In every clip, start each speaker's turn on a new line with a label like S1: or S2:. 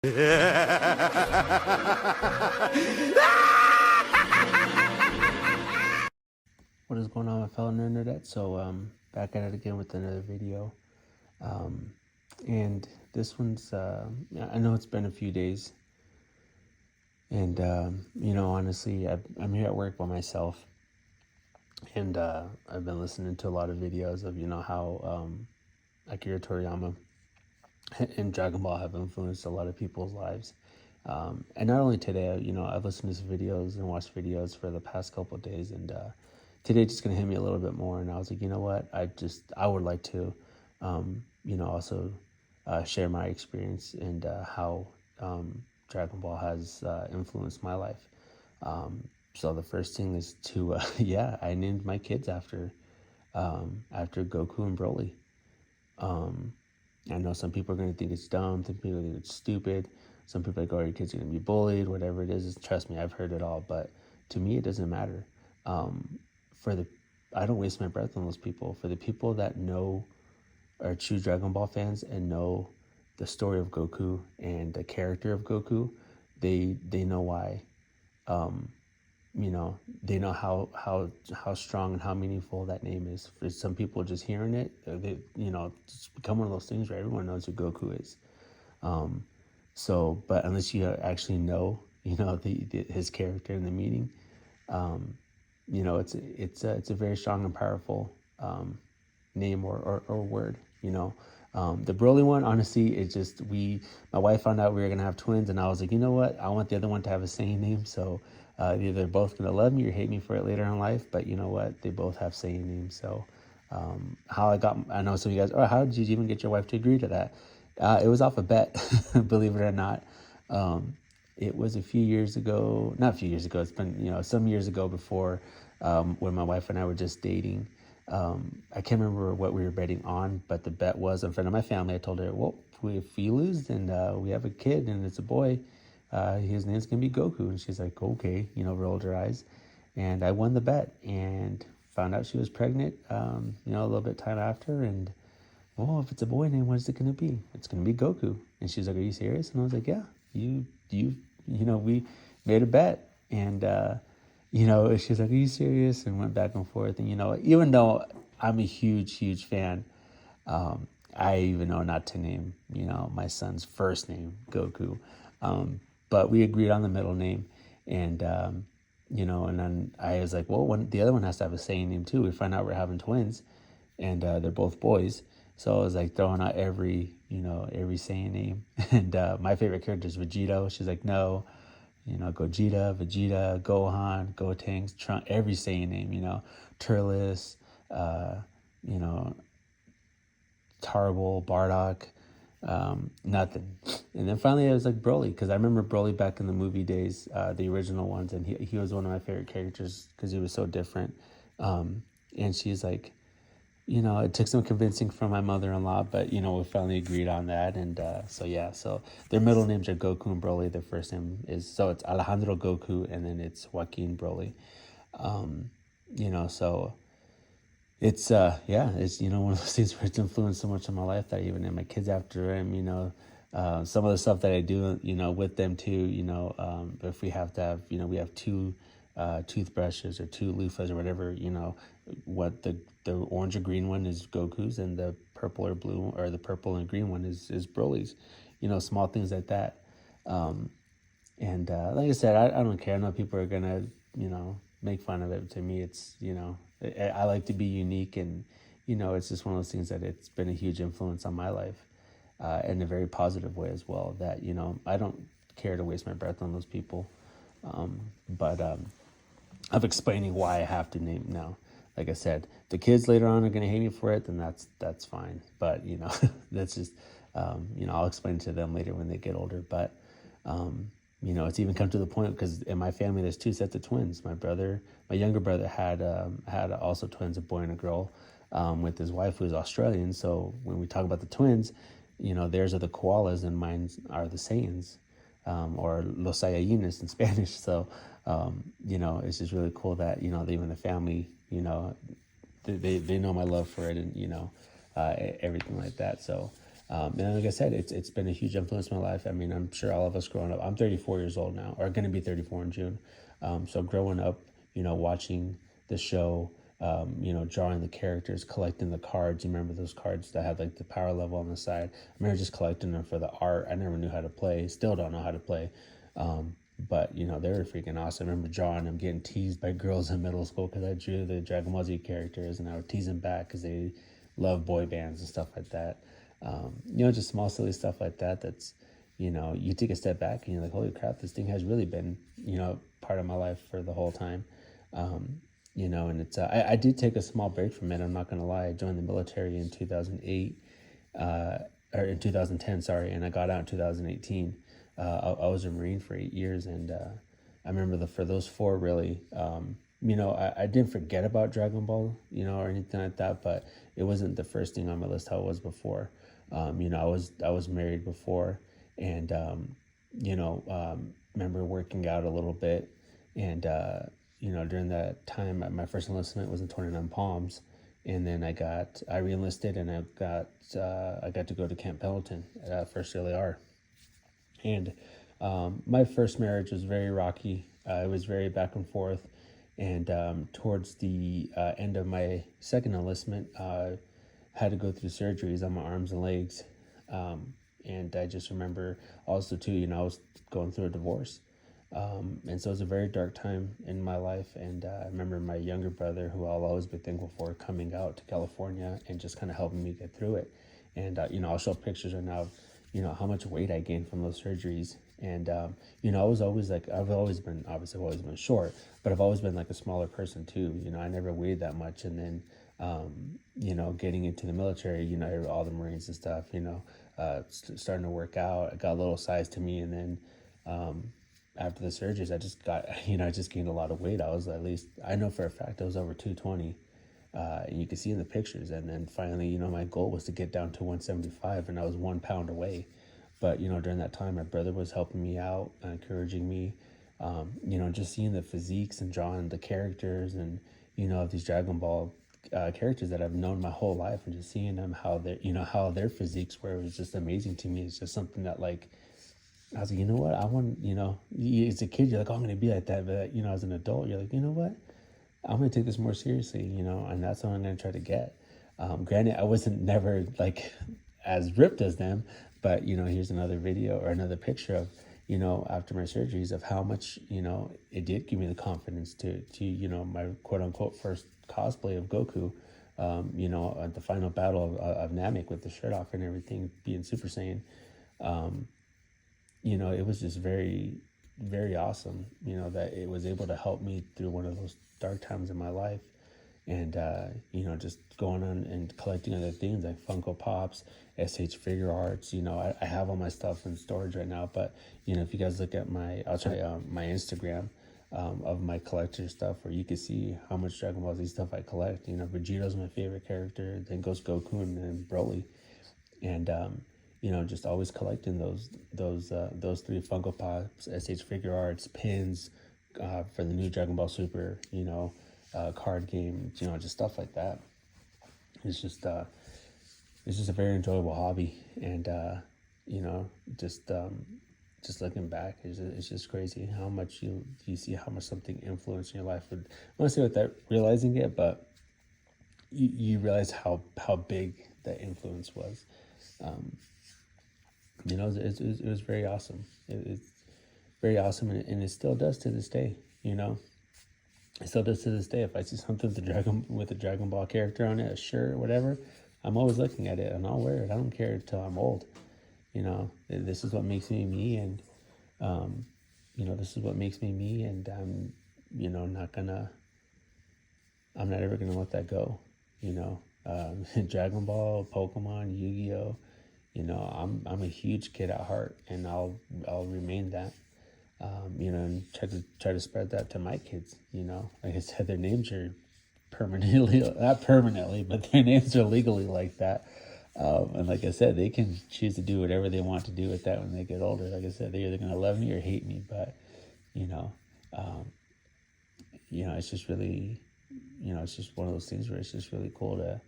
S1: What is going on, my fellow internet? So back at it again with another video. And this one's I know it's been a few days, and honestly, I'm here at work by myself, and I've been listening to a lot of videos of how Akira Toriyama and Dragon Ball have influenced a lot of people's lives. And not only today, I've listened to some videos and watched videos for the past couple of days, and today just gonna hit me a little bit more. And I was like, you know what? I would like to, also share my experience and how Dragon Ball has influenced my life. So the first thing is to, I named my kids after Goku and Broly. I know some people are going to think it's dumb, some people think it's stupid, some people are like, oh, your kids are going to be bullied, whatever it is. Trust me, I've heard it all, but to me, it doesn't matter. I don't waste my breath on those people. For the people that know, are true Dragon Ball fans and know the story of Goku and the character of Goku, they know why. They know how strong and how meaningful that name is. For some people, just hearing it, it's become one of those things where everyone knows who Goku is. But unless you actually know, his character and the meaning, it's a very strong and powerful name or word. The Broly one, honestly, it's just my wife found out we were gonna have twins, and I was like, you know what? I want the other one to have a Saiyan name, so either they're both gonna love me or hate me for it later in life. But you know what? They both have Saiyan names. So I know some of you guys, how did you even get your wife to agree to that? It was off a bet, believe it or not. It was a few years ago, not a few years ago. It's been some years ago before when my wife and I were just dating. I can't remember what we were betting on, but the bet was in front of my family. I told her, well, if we lose, then we have a kid and it's a boy. His name's going to be Goku. And she's like, okay, rolled her eyes. And I won the bet and found out she was pregnant, a little bit time after. And, well, if it's a boy name, what is it going to be? It's going to be Goku. And she's like, are you serious? And I was like, yeah, we made a bet. And, she's like, are you serious? And went back and forth. And, even though I'm a huge fan, I even know not to name, my son's first name, Goku. But we agreed on the middle name. And, and then I was like, well, the other one has to have a Saiyan name too. We find out we're having twins and they're both boys. So I was like throwing out every Saiyan name. And my favorite character is Vegito. She's like, no. Gogeta, Vegeta, Gohan, Gotenks, Trunks, every Saiyan name, Turles, Tarble, Bardock, nothing. And then finally I was like Broly, because I remember Broly back in the movie days, the original ones, and he was one of my favorite characters because he was so different. And she's like, it took some convincing from my mother-in-law, but, we finally agreed on that. And so their middle names are Goku and Broly. Their first name so it's Alejandro Goku, and then it's Joaquin Broly. So it's, it's, one of those things where it's influenced so much in my life that I even name my kids after him, some of the stuff that I do, with them too, if we have to have, we have two toothbrushes or two loofahs or whatever, what the orange or green one is Goku's, and the purple or blue, or the purple and green one is Broly's, small things like that. And like I said, I don't care. I know people are gonna, make fun of it. To me, it's, I like to be unique, and, it's just one of those things that it's been a huge influence on my life, in a very positive way as well, that, I don't care to waste my breath on those people. But of explaining why I have to name now. Like I said, the kids later on are going to hate me for it, then that's fine. But, that's just, I'll explain to them later when they get older. But, it's even come to the point, because in my family, there's two sets of twins. My younger brother had also twins, a boy and a girl, with his wife, who's Australian. So when we talk about the twins, theirs are the koalas and mine are the Saiyans. Or Los Saiyajines in Spanish. So, it's just really cool that, even the family, they know my love for it, and, everything like that. So, And like I said, it's been a huge influence in my life. I mean, I'm sure all of us growing up. I'm 34 years old now, or going to be 34 in June. So growing up, watching the show, drawing the characters, collecting the cards. You remember those cards that had like the power level on the side? I remember just collecting them for the art. I never knew how to play. Still don't know how to play. But they were freaking awesome. I remember drawing them, getting teased by girls in middle school because I drew the Dragon Ball Z characters, and I would tease them back because they love boy bands and stuff like that. Just small silly stuff like that. That's you take a step back and you're like, holy crap, this thing has really been part of my life for the whole time. And it's I did take a small break from it. I'm not gonna lie. I joined the military in 2008, or in 2010, sorry, and I got out in 2018. I was a Marine for 8 years, and I remember for those four really. I didn't forget about Dragon Ball, or anything like that, but it wasn't the first thing on my list how it was before. I was married before, and remember working out a little bit, and during that time, my first enlistment was in 29 Palms, and then I re-enlisted, and I got to go to Camp Pendleton at First LAR. And my first marriage was very rocky. It was very back and forth. And towards the end of my second enlistment, had to go through surgeries on my arms and legs. And I just remember also too, I was going through a divorce. And so it was a very dark time in my life. And I remember my younger brother, who I'll always be thankful for, coming out to California and just kind of helping me get through it. And, I'll show pictures right now of, how much weight I gained from those surgeries. And, I was always like, I've always been short, but I've always been like a smaller person too. I never weighed that much. And then, getting into the military, all the Marines and stuff, starting to work out, it got a little size to me. And then, after the surgeries, I just got, I just gained a lot of weight. I was at least, I know for a fact I was over 220. And you can see in the pictures. And then finally, my goal was to get down to 175, and I was 1 pound away. But, during that time, my brother was helping me out, encouraging me, just seeing the physiques and drawing the characters and, of these Dragon Ball characters that I've known my whole life, and just seeing them, how their physiques were, was just amazing to me. It's just something that, like, I was like, you know what, I want, as a kid, you're like, oh, I'm going to be like that. But, as an adult, you're like, you know what, I'm going to take this more seriously, and that's what I'm going to try to get. Granted, I wasn't never like as ripped as them, but, here's another video or another picture of, after my surgeries, of how much, it did give me the confidence to my quote unquote first cosplay of Goku, at the final battle of Namek with the shirt off and everything, being Super Saiyan. It was just very, very awesome, that it was able to help me through one of those dark times in my life. And, just going on and collecting other things like Funko Pops, SH figure arts. I have all my stuff in storage right now, but, if you guys look at I'll try my Instagram of my collector stuff, where you can see how much Dragon Ball Z stuff I collect. Vegeta's my favorite character, then goes Goku, and then Broly. And, just always collecting those three Funko Pops, SH figure arts, pins for the new Dragon Ball Super, card game, just stuff like that. It's just a very enjoyable hobby, and just looking back, it's just crazy how much you see how much something influenced your life. I want to say without realizing it, but you realize how big that influence was. It was very awesome. It's very awesome, and it still does to this day. It still does to this day. If I see something with a Dragon Ball character on it, a shirt, whatever, I'm always looking at it, and I'll wear it. I don't care until I'm old. This is what makes me me, and this is what makes me me, and I'm not ever gonna let that go. Dragon Ball, Pokemon, Yu-Gi-Oh. I'm a huge kid at heart, and I'll remain that. And try to spread that to my kids. Like I said, their names are not permanently, but their names are legally like that. And like I said, they can choose to do whatever they want to do with that when they get older. Like I said, they're either going to love me or hate me, but, it's just really, it's just one of those things where it's just really cool to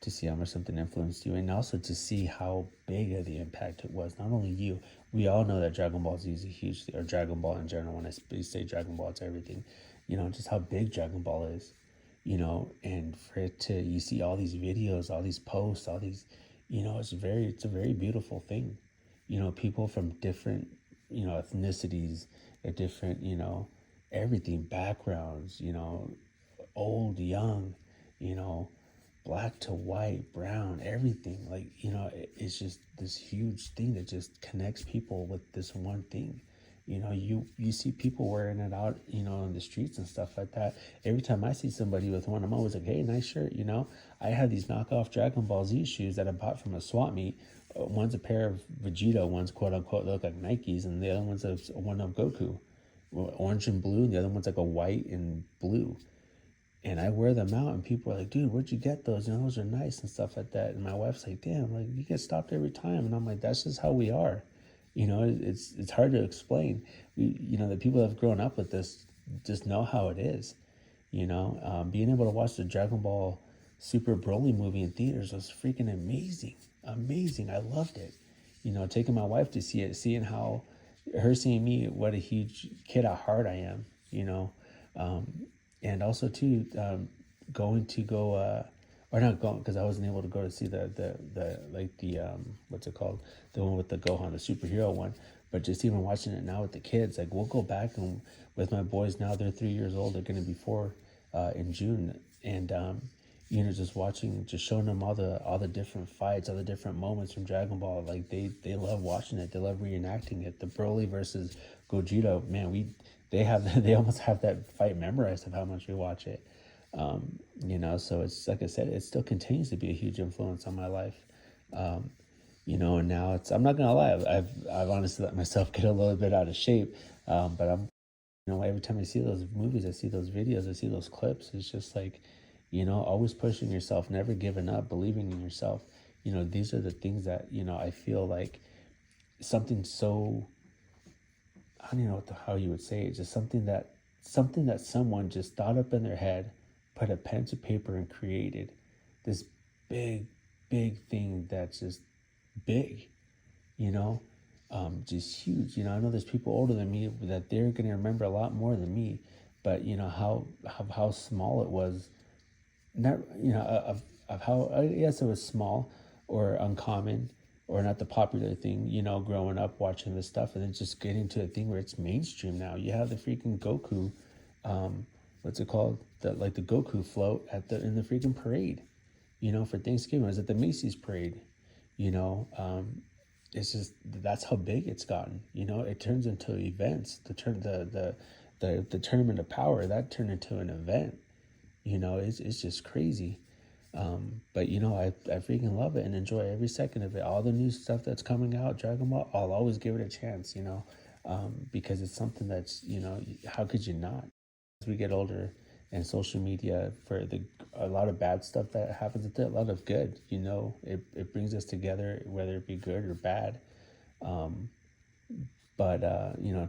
S1: to see how much something influenced you, and also to see how big of the impact it was. Not only you, we all know that Dragon Ball Z is a huge, or Dragon Ball in general. When I say Dragon Ball, it's everything. Just how big Dragon Ball is. And for it to, you see all these videos, all these posts, all these, it's a very beautiful thing. People from different, ethnicities, different, everything, backgrounds, old, young, you know, black to white, brown, everything. Like, it's just this huge thing that just connects people with this one thing. You see people wearing it out, in the streets and stuff like that. Every time I see somebody with one, I'm always like, hey, nice shirt. I have these knockoff Dragon Ball Z shoes that I bought from a swap meet. One's a pair of Vegeta, one's quote unquote look like Nikes, and the other one's one of Goku, orange and blue, and the other one's like a white and blue. And I wear them out, and people are like, dude, where'd you get those? Those are nice and stuff like that. And my wife's like, damn, like, you get stopped every time. And I'm like, that's just how we are. It's hard to explain. The people that have grown up with this just know how it is. Being able to watch the Dragon Ball Super Broly movie in theaters was freaking amazing. Amazing. I loved it. Taking my wife to see it, seeing me, what a huge kid at heart I am, and also too, going to go, or not going, because I wasn't able to go to see the what's it called, the one with the Gohan, the superhero one. But just even watching it now with the kids, like, we'll go back, and with my boys now, they're 3 years old, they're going to be 4 in June, and just watching, just showing them all the different fights, all the different moments from Dragon Ball. Like, they love watching it, they love reenacting it. The Broly versus Gogeta, man, they almost have that fight memorized of how much we watch it. So it's like I said, it still continues to be a huge influence on my life. And now I'm not gonna lie, I've honestly let myself get a little bit out of shape. But every time I see those movies, I see those videos, I see those clips, it's just like, always pushing yourself, never giving up, believing in yourself. These are the things that, I feel like something so, I don't even know how you would say it, just something that someone just thought up in their head, put a pen to paper, and created this big, big thing that's just big, just huge. I know there's people older than me that they're going to remember a lot more than me, but how small it was, not, of how, I guess it was small or uncommon or not the popular thing, growing up watching this stuff, and then just getting to a thing where it's mainstream now. You have the freaking Goku, what's it called? The Goku float in the freaking parade, for Thanksgiving. I was at the Macy's parade, it's just, that's how big it's gotten. It turns into events. The tournament of power, that turned into an event. It's just crazy. But I freaking love it and enjoy every second of it. All the new stuff that's coming out, Dragon Ball, I'll always give it a chance, because it's something that's, how could you not? As we get older, and social media, for a lot of bad stuff that happens with it, a lot of good, it brings us together, whether it be good or bad. But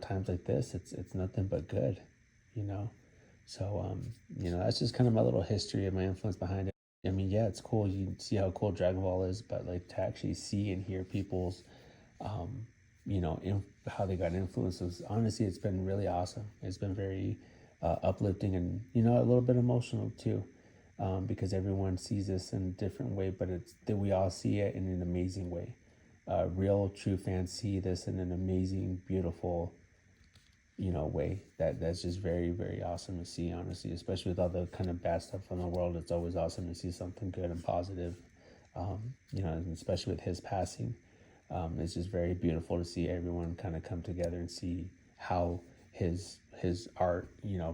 S1: times like this, it's nothing but good, So, that's just kind of my little history and my influence behind it. I mean, yeah, it's cool. You see how cool Dragon Ball is, but like, to actually see and hear people's, how they got influences. Honestly, it's been really awesome. It's been very uplifting, and a little bit emotional too, because everyone sees this in a different way, but it's that we all see it in an amazing way. Real, true fans see this in an amazing, beautiful, way that's just very, very awesome to see, honestly, especially with all the kind of bad stuff in the world. It's always awesome to see something good and positive, and especially with his passing. It's just very beautiful to see everyone kind of come together and see how his art,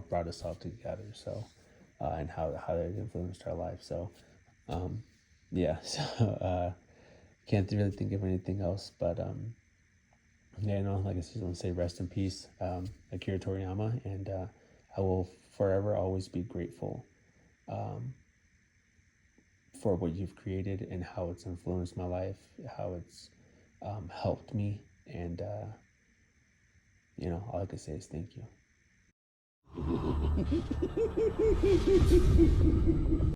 S1: brought us all together. So, and how it influenced our life. So, yeah, so, can't really think of anything else, but, yeah, like I said, I want to say rest in peace, Akira Toriyama, and I will forever always be grateful, for what you've created and how it's influenced my life, how it's helped me, and all I can say is thank you.